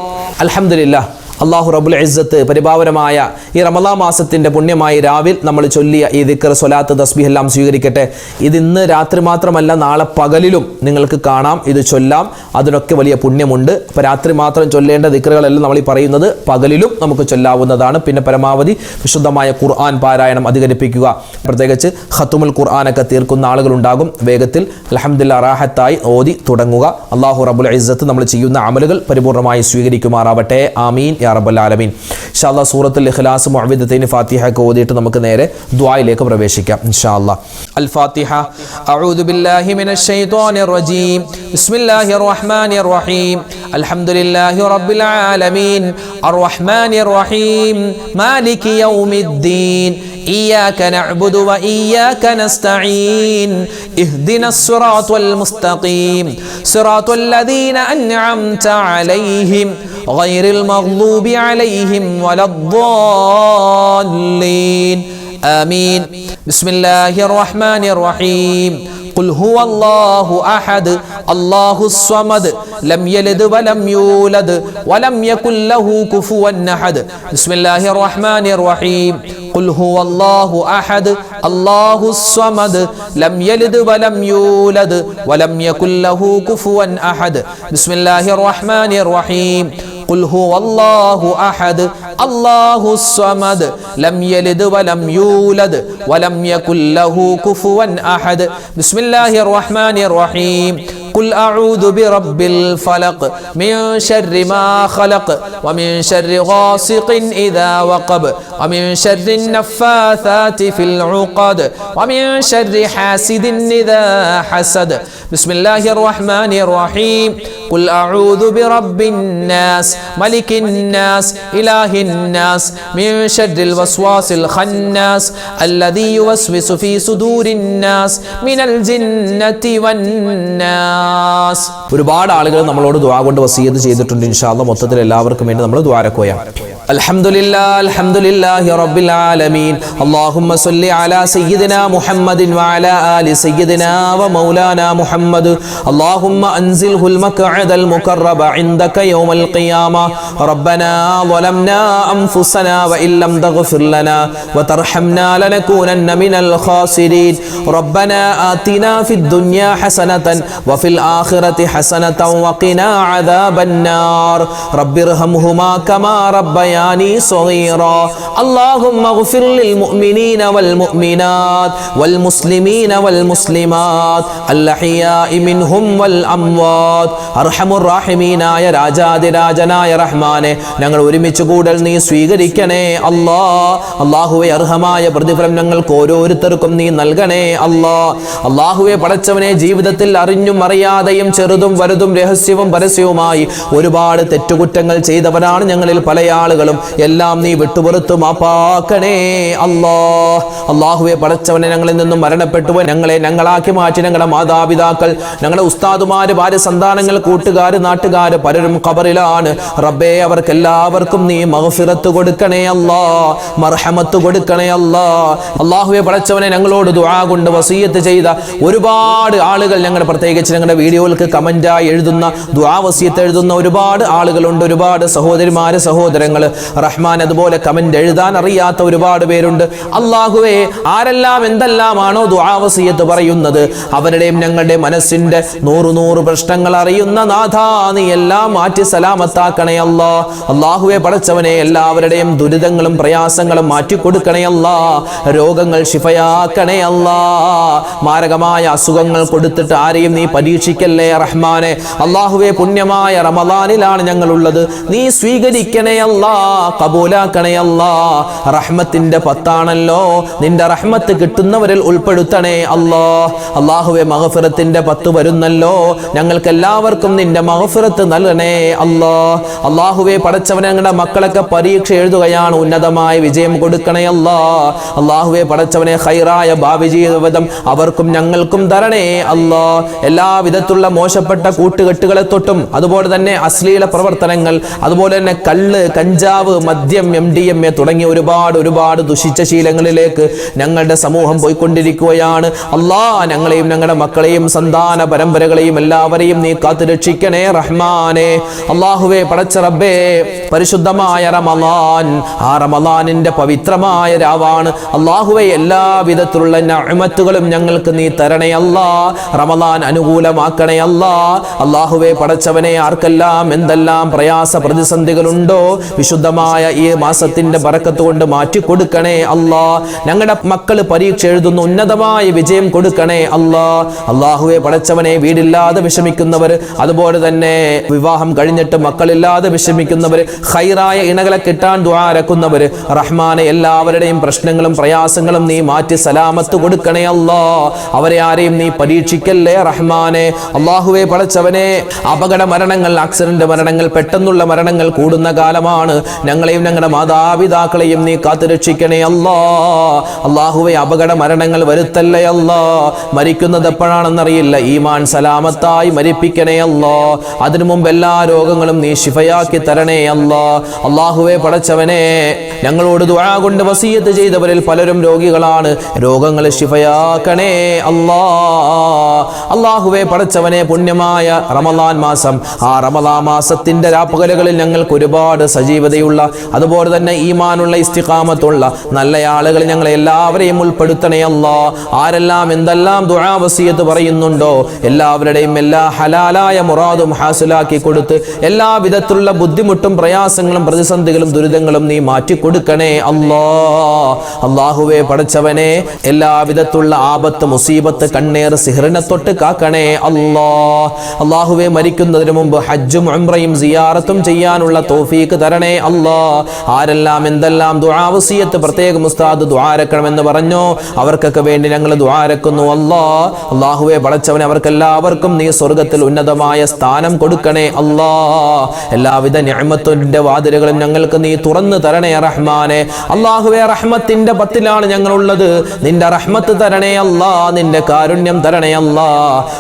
الحمد لله. അല്ലാഹു റബ്ബുൽ ഇസ്സത്ത് പരിപാവനമായ ഈ റമളാൻ മാസത്തിന്റെ പുണ്യമായ രാവിൽ നമ്മൾ ചൊല്ലിയ ഈ ദിക്ർ, സ്വലാത്ത്, തസ്ബീഹ് എല്ലാം സ്വീകരിക്കട്ടെ. ഇത് ഇന്ന് രാത്രി മാത്രമല്ല, നാളെ പകലിലും നിങ്ങൾക്ക് കാണാം, ഇത് ചൊല്ലാം. അതിനൊക്കെ വലിയ പുണ്യമുണ്ട്. അപ്പോൾ രാത്രി മാത്രം ചൊല്ലേണ്ട ദിക്റുകളെല്ലാം നമ്മൾ ഈ പറയുന്നത് പകലിലും നമുക്ക് ചൊല്ലാവുന്നതാണ്. പിന്നെ പരമാവധി വിശുദ്ധമായ ഖുർആൻ പാരായണം അധികരിപ്പിക്കുക. പ്രത്യേകിച്ച് ഖത്തുമുൽ ഖുർആനൊക്കെ തീർക്കുന്ന ആളുകളുണ്ടാകും. വേഗത്തിൽ അൽഹംദുലില്ലാ റാഹത്തായി ഓതി തുടങ്ങുക. അല്ലാഹു റബ്ബുൽ ഇസ്സത്ത് നമ്മൾ ചെയ്യുന്ന അമലുകൾ പരിപൂർണമായി സ്വീകരിക്കുമാറാവട്ടെ. ആമീൻ യാ റബ്ബൽ ആലമീൻ. ഇൻഷാ അല്ലാഹ് സൂറത്തുൽ ഇഖ്ലാസ്, മുഅവ്വിദത്തൈൻ, ഫാത്തിഹ ഒക്കെ ഓതിയിട്ട് നമുക്ക് നേരെ ദുആയിലേക്ക് പ്രവേശിക്കാം ഇൻഷാ അല്ലാഹ്. അൽ ഫാത്തിഹ. അഊദു ബില്ലാഹി മിനശ് ശൈത്വാനിർ റജീം. ബിസ്മില്ലാഹിർ റഹ്മാനിർ റഹീം. അൽഹംദുലില്ലാഹി റബ്ബിൽ ആലമീൻ അർറഹ്മാനിർ റഹീം മാലികി യൗമിദ്ദീൻ إياك نعبد وإياك نستعين اهدنا الصراط المستقيم صراط الذين أنعمت عليهم غير المغضوب عليهم ولا الضالين آمين. بسم الله الرحمن الرحيم. قل هو الله أحد الله الصمد لم يلد ولم يولد ولم يكن له كفوا أحد. بسم الله الرحمن الرحيم. قل هو الله أحد الله الصمد لم يلد ولم يولد ولم يكن له كفوا أحد. بسم الله الرحمن الرحيم. قل هو الله أحد الله الصمد لم يلد ولم يولد ولم يكن له كفوا أحد. بسم الله الرحمن الرحيم. قل أعوذ برب الفلق من شر ما خلق ومن شر غاسق إذا وقب ومن شر النفاثات في العقد ومن شر حاسد إذا حسد. بسم الله الرحمن الرحيم. قل أعوذ برب الناس ملك الناس إله الناس من شر الوسواس الخناس الذي يوسوس في صدور الناس من الجنة والناس. ഒരുപാട് ആളുകൾ നമ്മളോട് ദുആ കൊണ്ട് വസിയത്ത് ചെയ്തിട്ടുണ്ട്. ഇൻഷാ അല്ലാഹ് മൊത്തത്തിൽ എല്ലാവർക്കും വേണ്ടി നമ്മൾ ദുആരക്കുകയാണ്. അൽഹംദുലില്ലാഹി റബ്ബിൽ ആലമീൻ. അല്ലാഹുമ്മ സ്വല്ലി അലാ സയ്യിദിനാ മുഹമ്മദിൻ വഅലാ ആലി സയ്യിദിനാ വമൗലാനാ മുഹമ്മദ്. അല്ലാഹുമ്മ അൻസിൽഹുൽ മഖഅദൽ മുഖറബ ഇൻദക യൗമൽ ഖിയാമ. റബ്ബനാ ളലംനാ അൻഫുസനാ വഇല്ലം തഗ്ഫിർ ലനാ വതർഹംനാ ലനകൂനന്ന മിനൽ ഖാസിരീൻ. റബ്ബനാ ആതിനാ ഫിദ് ദുനിയാ ഹസനതൻ വഫിൽ ആഖിറതി ഹസനതൻ വഖിനാ അദാബന്നാർ. റബ്ബിർഹംഹുമാ കമാ റബ്ബയാനി صغيرا. اللهم اغفر للمؤمنين والمؤمنات والمسلمين والمسلمات الأحياء منهم والأموات. അർഹമുർ റഹീമീനായ രാജാതിരാജനായ റഹ്മാനെ, ഞങ്ങൾ ഒരുമിച്ച് കൂടൽ നീ സ്വീകരിക്കണേ അല്ലാ. അല്ലാഹുവേ, അർഹമായ പ്രതിഫലം ഞങ്ങൾക്ക് ഓരോരുത്തർക്കും നീ നൽകണേ അല്ലാ. അല്ലാഹുവേ, പടച്ചവനെ, ജീവിതത്തിൽ അറിഞ്ഞും അറിയാതെയും ചെറുതും വലുതും രഹസ്യവും പരസ്യവുമായി ഒരുപാട് തെറ്റുകുറ്റങ്ങൾ ചെയ്തവരാണ് ഞങ്ങളിൽ പല ആളുകളും. എല്ലാം നീ വിട്ടുപുറത്തു മാപ്പാക്കണേ അല്ലാ. അല്ലാഹുവേ, പടച്ചവനെ, ഞങ്ങളിൽ നിന്നും മരണപ്പെട്ടു ഞങ്ങളെ ഞങ്ങളാക്കി മാറ്റി ഞങ്ങളുടെ മാതാപിതാക്കൾ, ഞങ്ങളുടെ ഉസ്താദുമാര്, ഭാര്യ, സന്താനങ്ങൾ, കൂട്ടുകാര്, നാട്ടുകാര് പലരും ഖബറിലാണ്. റബ്ബേ, അവർക്ക് എല്ലാവർക്കും നീ മഗ്ഫിറത്ത് കൊടുക്കണേ അല്ലാ, മർഹമത്ത് കൊടുക്കണേ അല്ലാ. അല്ലാഹുവേ, പടച്ചവനെ, ഞങ്ങളോട് ദുആ കൊണ്ട് വസിയത്ത് ചെയ്ത ഒരുപാട് ആളുകൾ, ഞങ്ങളുടെ പ്രത്യേകിച്ച് ഞങ്ങളുടെ വീഡിയോകൾക്ക് കമന്റായി എഴുതുന്ന, ദുആ വസിയത്ത് എഴുതുന്ന ഒരുപാട് ആളുകളുണ്ട്. ഒരുപാട് സഹോദരിമാര്, സഹോദരങ്ങൾ റഹ്മാൻ, അതുപോലെ കമന്റ് എഴുതാൻ അറിയാത്ത ഒരുപാട് പേരുണ്ട്. അല്ലാഹുവേ, ആരെല്ലാം എന്തെല്ലാമാണോ ദുആ വസിയത്ത് പറയുന്നത്, അവരുടെയും ഞങ്ങളുടെ മനസ്സിന്റെ നൂറ് പ്രശ്നങ്ങൾ അറിയുന്ന നാഥാ, നീ എല്ലാം മാറ്റി സലാമത്താക്കണേ അല്ലാ. അല്ലാഹുവേ, പടച്ചവനെ, എല്ലാവരുടെയും ദുരിതങ്ങളും പ്രയാസങ്ങളും മാറ്റിക്കൊടുക്കണേ അല്ലാ. രോഗങ്ങൾ ശിഫയാക്കണേ അല്ലാ. മാരകമായ അസുഖങ്ങൾ കൊടുത്തിട്ട് ആരെയും നീ പരീക്ഷിക്കല്ലേ റഹ്മാനെ. അല്ലാഹുവേ, പുണ്യമായ റമളാനിലാണ് ഞങ്ങളുള്ളത്, നീ സ്വീകരിക്കണേ അല്ലാ, കബൂലാക്കണേ അല്ലാ. റഹ്മത്തിന്റെ പത്താണല്ലോ, നിന്റെ റഹ്മത്ത് കിട്ടുന്നവരിൽ ഉൾപ്പെടുത്തണേ അല്ലാ. അല്ലാഹുവേ, മഗ്ഫിറത്തിന്റെ 10 വരുന്നല്ലോ, ഞങ്ങൾക്ക് എല്ലാവർക്കും നിന്റെ മഗ്ഫിറത്ത് നൽകണേ അല്ലാ. അല്ലാഹുവേ, പടച്ചവനെ, ഞങ്ങളുടെ മക്കളൊക്കെ പരീക്ഷ എഴുതുകയാണ്, ഉന്നതമായ വിജയം കൊടുക്കണേ അല്ലാ. അല്ലാഹുവേ, പടച്ചവനെ, ഖൈറായ ഭാവി ജീവിതം അവർക്കും ഞങ്ങൾക്കും തരണേ അല്ലാ. എല്ലാവിധത്തിലുള്ള മോശപ്പെട്ട കൂട്ടുകെട്ടുകളെ തൊട്ടും, അതുപോലെ തന്നെ അശ്ലീല പ്രവർത്തനങ്ങൾ, അതുപോലെ തന്നെ കള്ള്, കഞ്ചാവ്, മദ്യം, MDMA തുടങ്ങിയ ഒരുപാട് ദുഷിച്ച ശീലങ്ങളിലേക്ക് ഞങ്ങളുടെ സമൂഹം പോയിക്കൊണ്ടിരിക്കുകയാണ്. അല്ലാ, ഞങ്ങളെയും ഞങ്ങളുടെ മക്കളെയും സന്താന പരമ്പരകളെയും എല്ലാവരെയും നീ കാത്തുരക്ഷിക്കണേ കാത്തുരക്ഷിക്കണേ റഹ്മാനെ. അല്ലാഹുവേ പടച്ച റബ്ബേ, പരിശുദ്ധമായ റമളാൻ, ആ റമളാനിന്റെ പവിത്രമായ രാവാണ് അല്ലാഹുവേ. എല്ലാവിധത്തിലുള്ള നിഅമത്തുകളും ഞങ്ങൾക്ക് നീ തരണേ അല്ലാ. റമളാൻ അനുകൂലമാക്കണേ അല്ലാ. അല്ലാഹുവേ പടച്ചവനെ, ആർക്കെല്ലാം എന്തെല്ലാം പ്രയാസ പ്രതിസന്ധികളുണ്ടോ വിശുദ്ധമായ ഈ മാസത്തിന്റെ ബറക്കത്ത് കൊണ്ട് മാറ്റിക്കൊടുക്കണേ അല്ലാ. ഞങ്ങളുടെ മക്കള് പരീക്ഷ എഴുതുന്ന ഉന്നതമായ വിജയം കൊടുക്കണേ അല്ലാ. അല്ലാഹുവേ പടച്ചവനെ, വീടില്ലാതെ വിഷമിക്കുന്നവർ, അതുപോലെ തന്നെ വിവാഹം കഴിഞ്ഞിട്ട് മക്കളില്ലാതെ വിഷമിക്കുന്നവർ, ഖൈറായ ഇണകളെ കിട്ടാൻ ദുആ രക്കുന്നവർ, റഹ്മാനെ എല്ലാവരുടെയും പ്രശ്നങ്ങളും പ്രയാസങ്ങളും നീ മാറ്റി സലാമത്ത് കൊടുക്കണേ അല്ലാ. അവരെ ആരെയും നീ പരീക്ഷിക്കല്ലേ റഹ്മാനെ. അല്ലാഹുവേ പടച്ചവനെ, അപകട മരണങ്ങൾ, ആക്സിഡന്റ് മരണങ്ങൾ, പെട്ടെന്നുള്ള മരണങ്ങൾ കൂടുന്ന കാലമാണ്. ഞങ്ങളെയും ഞങ്ങളുടെ മാതാപിതാക്കളെയും നീ കാത്തുരക്ഷിക്കണേ അല്ലാ. അല്ലാഹുവേ, അപകട മരണങ്ങൾ വരുത്തല്ലേ അല്ലാ. മരിക്കുന്നത് എപ്പോഴാണെന്നറിയില്ല, ഈമാൻ സലാമത്തായി മരിപ്പിക്കണേ അല്ലാ. അതിനു മുമ്പ് എല്ലാ രോഗങ്ങളും നീ ശിഫയാക്കി തരണേ അല്ലാ. അല്ലാഹുവേ പടച്ചവനെ, ഞങ്ങളോട് ദുആ കൊണ്ട് വസിയത്ത് ചെയ്തവരിൽ പലരും രോഗികളാണ്. രോഗങ്ങൾ ശിഫയാക്കണേ അല്ലാ. അല്ലാഹുവേ പടച്ചവനെ, പുണ്യമായ റമളാൻ മാസം, ആ റമളാൻ മാസത്തിന്റെ രാപ്പകലുകളിൽ ഞങ്ങൾക്ക് ഒരുപാട് സജീവതയുള്ള, അതുപോലെ തന്നെ ഈമാനുള്ള, ഇസ്തിഖാമത്തുള്ള നല്ല ആളുകൾ ഞങ്ങളെ എല്ലാവരെയും ഉൾപ്പെടുത്തണേ അല്ലാ. ആരെല്ലാം എന്തെല്ലാം ദുആ വസിയത്ത് പറയുന്നുണ്ടോ എല്ലാവരുടെയും എല്ലാ ഹലാലായ മുറാദും ഹാസിലാക്കി കൊടുത്ത് എല്ലാ വിധത്തിലുള്ള ബുദ്ധിമുട്ടും പ്രയാസങ്ങളും പ്രതിസന്ധികളും ദുരിതങ്ങളും നീ മാറ്റിക്കൊടുക്കണേ അല്ലാ. അല്ലാഹുവേ പടച്ചവനെ, എല്ലാ വിധത്തിലുള്ള ആപത്ത്, മുസീബത്ത്, കണ്ണേർ, സിഹ്റിനെ തൊട്ട് കാക്കണേ അല്ലാ. അല്ലാഹുവേ, മരിക്കുന്നതിന് മുമ്പ് ഹജ്ജും ഉംറയും സിയാറത്തും ചെയ്യാനുള്ള തൗഫീഖ് തരണേ അല്ലാ. ആരെല്ലാം എന്തെല്ലാം ദുആ വസിയത്ത് പ്രത്യേകം ഉസ്താദ് ദുആ രക്കണമെന്ന് പറഞ്ഞോ അവർക്കൊക്കെ വേണ്ടി ഞങ്ങൾ ദുആ രക്കുന്നു അല്ലാ. അല്ലാഹുവേ പടച്ചവനെ, അവർക്കെല്ലാവർക്കും നീ സ്വർഗ്ഗത്തിൽ ഉന്നതമായ സ്ഥാനം കൊടുക്കണേ അല്ലാ. എല്ലാവിധ നിഅമത്തിന്റെ വാതിലുകളും ഞങ്ങൾക്ക് നീ തുറന്നു തരണേ റഹ്മാനെ. അല്ലാഹുവേ, റഹ്മത്തിന്റെ പത്തിലാണ് ഞങ്ങളുള്ളത്. നിന്റെ റഹ്മത്ത് തരണേ അല്ലാ, നിന്റെ കാരുണ്യം തരണേ അല്ലാ.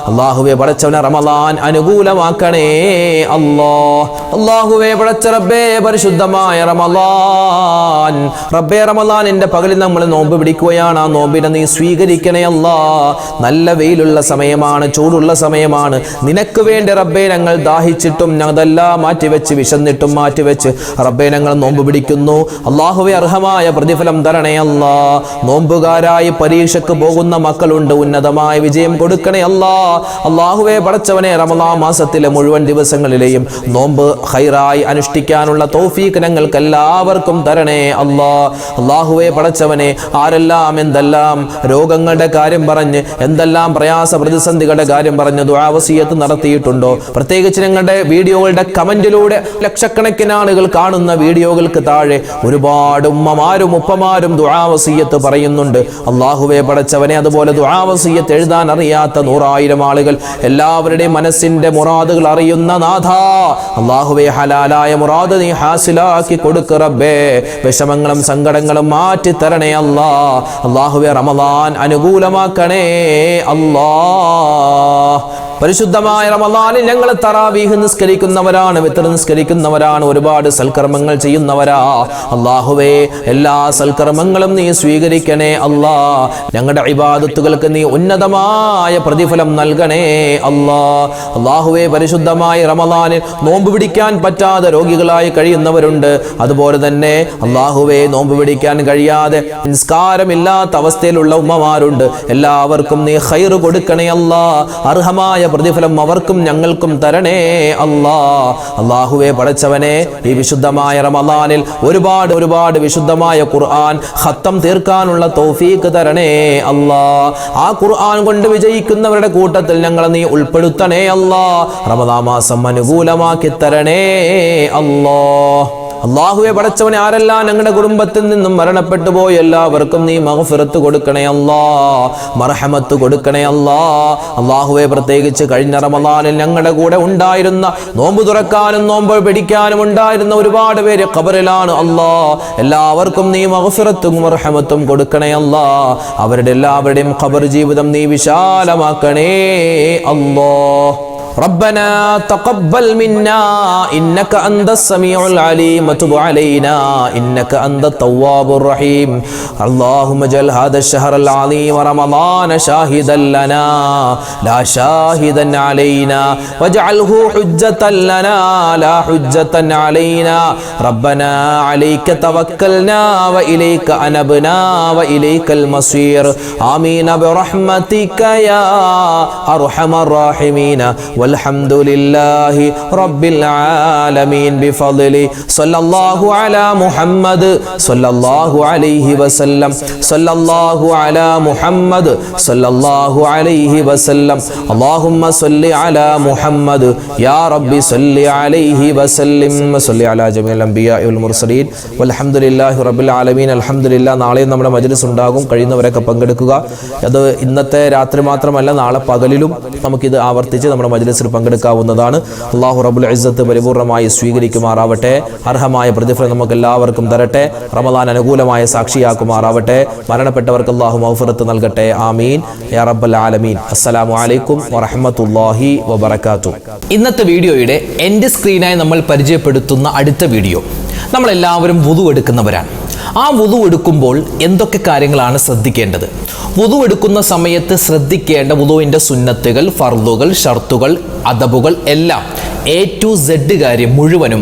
അല്ലാഹുവേ പടച്ചവനെ, റമളാൻ അനുകൂലമാക്കണേ അല്ലാ. അല്ലാഹുവേ പടച്ച റബ്ബേ, പരിശുദ്ധമായ റമളാൻ റബ്ബേ, റമളാനിന്റെ പകലിൽ നമ്മൾ നോമ്പ് പിടിക്കുകയാണ്. ആ നോമ്പിനെ നീ സ്വീകരിക്കണേ അല്ലാ. നല്ല വെയിലുള്ള സമയമാണ്, ചൂടുള്ള സമയമാണ്. നിനക്ക് വേണ്ടി റബ്ബേ ഞങ്ങൾ ദാഹിച്ചിട്ടും അതെല്ലാം മാറ്റിവെച്ച്, വിശന്നിട്ടും മാറ്റിവെച്ച് റബ്ബേ ഞങ്ങൾ നോമ്പ് പിടിക്കുന്നു. അല്ലാഹുവേ, അർഹമായ പ്രതിഫലം തരണേ അല്ലാ. നോമ്പുകാരായി പരീക്ഷയ്ക്ക് പോകുന്ന മക്കളുണ്ട്, ഉന്നതമായ വിജയം കൊടുക്കണേ അല്ലാ. അല്ലാഹുവേ പടച്ചവനെ, റമളാൻ മാസത്തിലെ മുഴുവൻ ദിവസങ്ങളിലെയും നോമ്പ് ഖൈറായി അനുഷ്ഠിക്കാനുള്ള തൗഫീഖ് ഞങ്ങൾക്ക് എല്ലാവർക്കും തരണേ അല്ലാ. അല്ലാഹുവേ പടച്ചവനെ, ആരെല്ലാം എന്തെല്ലാം രോഗങ്ങളുടെ കാര്യം പറഞ്ഞ്, എന്തെല്ലാം പ്രയാസ പ്രതിസന്ധികളുടെ കാര്യം പറഞ്ഞ് ദുആ വസിയത്ത് നടത്തിയിട്ടുണ്ടോ, പ്രത്യേകിച്ച് ഞങ്ങളുടെ വീഡിയോകളുടെ കമന്റിലൂടെ ലക്ഷക്കണക്കിന് ആളുകൾ കാണുന്ന വീഡിയോകൾക്ക് താഴെ ഒരുപാട് ഉമ്മമാരും ഉപ്പമാരും ദുആ വസിയത്ത് പറയുന്നുണ്ട്. അല്ലാഹുവേ പടച്ചവനെ, അതുപോലെ ദുആ വസിയത്ത് എഴുതാൻ അറിയാത്ത 100,000 ആളുകൾ, എല്ലാവരുടെയും മനസ്സിന്റെ മുറാദുകൾ അറിയുന്ന നാഥാ, അല്ലാഹുവേ ഹലാലായ മുറാദ് നീ ഹാസിലാക്കി കൊടുക്ക് റബ്ബേ. വിഷമങ്ങളും സങ്കടങ്ങളും മാറ്റി തരണേ അല്ലാ. അല്ലാഹുവേ, റമളാൻ അനുകൂലമാക്കണേ അല്ലാ. പരിശുദ്ധമായ റമളാനിൽ ഞങ്ങൾ തറാവീഹ് നിസ്കരിക്കുന്നവരാണ്, വിത്ർ നിസ്കരിക്കുന്നവരാണ്, ഒരുപാട് സൽക്കർമ്മങ്ങൾ ചെയ്യുന്നവരാ. അല്ലാഹുവേ, എല്ലാ സൽക്കർമ്മങ്ങളും നീ സ്വീകരിക്കണേ അല്ലാ. ഞങ്ങളുടെ ഇബാദത്തുകൾക്ക് നീ ഉന്നതമായ പ്രതിഫലം നൽകണേ അല്ലാ. അല്ലാഹുവേ, പരിശുദ്ധമായ റമളാനിൽ നോമ്പ് പിടിക്കാൻ പറ്റാതെ രോഗികളായി കഴിയുന്നവരുണ്ട്. അതുപോലെ തന്നെ അല്ലാഹുവേ, നോമ്പ് പിടിക്കാൻ കഴിയാതെ നിസ്കാരമില്ലാത്ത അവസ്ഥയിലുള്ള ഉമ്മമാരുണ്ട്. എല്ലാവർക്കും നീ ഖൈർ കൊടുക്കണേ അല്ലാ. അർഹമായ പ്രതിഫലം അവർക്കും ഞങ്ങൾക്കും തരണേ അല്ലാ. അല്ലാഹുവേ പടച്ചവനെ, ഈ വിശുദ്ധമായ റമളാനിൽ ഒരുപാട് വിശുദ്ധമായ ഖുർആൻ ഖത്തം തീർക്കാനുള്ള തൗഫീഖ് തരണേ അല്ലാ. ആ ഖുർആൻ കൊണ്ട് വിജയിക്കുന്നവരുടെ കൂട്ടത്തിൽ ഞങ്ങളെ നീ ഉൾപ്പെടുത്തണേ അല്ലാ. റമളാൻ മാസം അനുകൂലമാക്കി തരണേ അല്ലാ. അല്ലാഹുവേ പടച്ചവനെ, ആരെല്ലാം ഞങ്ങളുടെ കുടുംബത്തിൽ നിന്നും മരണപ്പെട്ടു പോയി എല്ലാവർക്കും നീ മഗ്ഫിറത്ത് കൊടുക്കണേ അല്ലാ, മർഹമത്ത് കൊടുക്കണേ അല്ലാ. അല്ലാഹുവേ, പ്രത്യേകിച്ച് കഴിഞ്ഞ റമളാനിൽ ഞങ്ങളുടെ കൂടെ ഉണ്ടായിരുന്ന, നോമ്പ് തുറക്കാനും നോമ്പ് പിടിക്കാനും ഉണ്ടായിരുന്ന ഒരുപാട് പേര് ഖബറിലാണ് അല്ലാ. എല്ലാവർക്കും നീ മഗ്ഫിറത്തും മർഹമത്തും കൊടുക്കണേ അല്ലാ. അവരുടെ എല്ലാവരുടെയും ഖബർ ജീവിതം നീ വിശാലമാക്കണേ അല്ലാ. ربنا تقبل منا إنك أنت السميع العليم وتب علينا إنك أنت التواب الرحيم اللهم اجعل هذا الشهر العظيم رمضان شاهدا لنا لا شاهدا علينا واجعله حجة لنا لا حجة علينا ربنا عليك توكلنا وإليك أنبنا وإليك المصير آمين برحمتك يا أرحم الراحمين والحمد لله رب العالمين بفضله صلى الله على محمد صلى الله عليه وسلم صلى الله على محمد صلى الله عليه وسلم اللهم صل على محمد يا رب صل عليه وسلم وصل على جميع الأنبياء والمرسلين والحمد لله رب العالمين الحمد لله നാളെ നമ്മുടെ മജ്‌ലിസ് ഉണ്ടാകും കഴിയുന്നവരൊക്കെ പങ്കെടുക്കുക അത് ഇന്നത്തെ രാത്രി മാത്രമല്ല നാളെ പകലിലും നമുക്കിത് ആവർത്തിച്ച് നമ്മുടെ മജ്‌ലിസിൽ പങ്കെടുക്കാവുന്നതാണ് അല്ലാഹു റബ്ബുൽ ഇസ്സത്ത് പരിപൂർണമായി സ്വീകരിക്കുമാറാവട്ടെ അർഹമായ പ്രതിഫലം നമുക്ക് എല്ലാവർക്കും തരട്ടെ റമദാൻ അനുകൂലമായ സാക്ഷിയാക്കുമാറാവട്ടെ മരണപ്പെട്ടവർക്ക് അല്ലാഹു മഗ്ഫിറത്ത് നൽകട്ടെ ആമീൻ യാ റബ്ബൽ ആലമീൻ അസ്സലാമു അലൈക്കും വറഹ്മത്തുള്ളാഹി വബറകാതുഹു ഇന്നത്തെ വീഡിയോയുടെ എൻഡ് സ്ക്രീനായി നമ്മൾ പരിചയപ്പെടുത്തുന്ന അടുത്ത വീഡിയോ നമ്മളെല്ലാവരും വുദു എടുക്കുന്നവരാണ് ആ വുദു എടുക്കുമ്പോൾ എന്തൊക്കെ കാര്യങ്ങളാണ് ശ്രദ്ധിക്കേണ്ടത് വുദു എടുക്കുന്ന സമയത്ത് ശ്രദ്ധിക്കേണ്ട വുദുവിൻ്റെ സുന്നത്തുകൾ ഫർളുകൾ ഷർത്തുകൾ അദബുകൾ എല്ലാം A to Z കാര്യം മുഴുവനും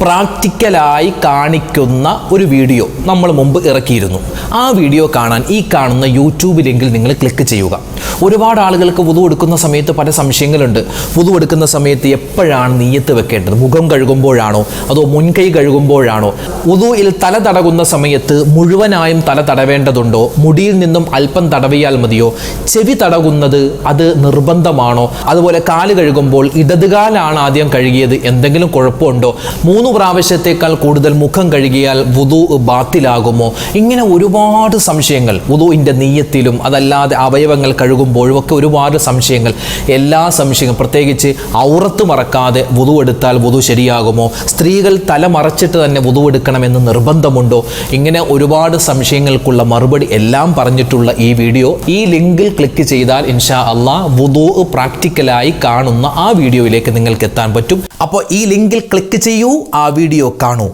പ്രാക്ടിക്കലായി കാണിക്കുന്ന ഒരു വീഡിയോ നമ്മൾ മുമ്പ് ഇറക്കിയിരുന്നു ആ വീഡിയോ കാണാൻ ഈ കാണുന്ന യൂട്യൂബ് ലിങ്കിൽ നിങ്ങൾ ക്ലിക്ക് ചെയ്യുക ഒരുപാട് ആളുകൾക്ക് വുദു എടുക്കുന്ന സമയത്ത് പല സംശയങ്ങളുണ്ട് വുദു എടുക്കുന്ന സമയത്ത് എപ്പോഴാണ് നിയ്യത്ത് വെക്കേണ്ടത് മുഖം കഴുകുമ്പോഴാണോ അതോ മുൻകൈ കഴുകുമ്പോഴാണോ വുദുയിൽ തല തടകുന്ന സമയത്ത് മുഴുവനായും തല തടവേണ്ടതുണ്ടോ മുടിയിൽ നിന്നും അല്പം തടവിയാൽ മതിയോ ചെവി തടകുന്നത് അത് നിർബന്ധമാണോ അതുപോലെ കാല് കഴുകുമ്പോൾ ഇടതുകാലാണ് ആദ്യം കഴുകിയത് എന്തെങ്കിലും കുഴപ്പമുണ്ടോ 3 പ്രാവശ്യത്തേക്കാൾ കൂടുതൽ മുഖം കഴുകിയാൽ വുദു ബാത്തിലാകുമോ ഇങ്ങനെ ഒരുപാട് സംശയങ്ങൾ വുദുവിൻ്റെ നിയ്യത്തിലും അതല്ലാതെ അവയവങ്ങൾ കഴുകുമ്പോഴും ഒക്കെ ഒരുപാട് സംശയങ്ങൾ എല്ലാ സംശയങ്ങളും പ്രത്യേകിച്ച് ഔറത്ത് മറക്കാതെ വുദു എടുത്താൽ വുദു ശരിയാകുമോ സ്ത്രീകൾ തല മറച്ചിട്ട് തന്നെ വുദു എടുക്കണമെന്ന് നിർബന്ധമുണ്ടോ ഇങ്ങനെ ഒരുപാട് സംശയങ്ങൾക്കുള്ള മറുപടി എല്ലാം പറഞ്ഞിട്ടുള്ള ഈ വീഡിയോ ഈ ലിങ്കിൽ ക്ലിക്ക് ചെയ്താൽ ഇൻഷാ അല്ലാഹ് വുദു പ്രാക്ടിക്കലായി കാണുന്ന ആ വീഡിയോയിലേക്ക് നിങ്ങൾക്ക് എത്താൻ പറ്റും അപ്പോൾ ഈ ലിങ്കിൽ ക്ലിക്ക് ചെയ്യൂ ആ വീഡിയോ കാണൂ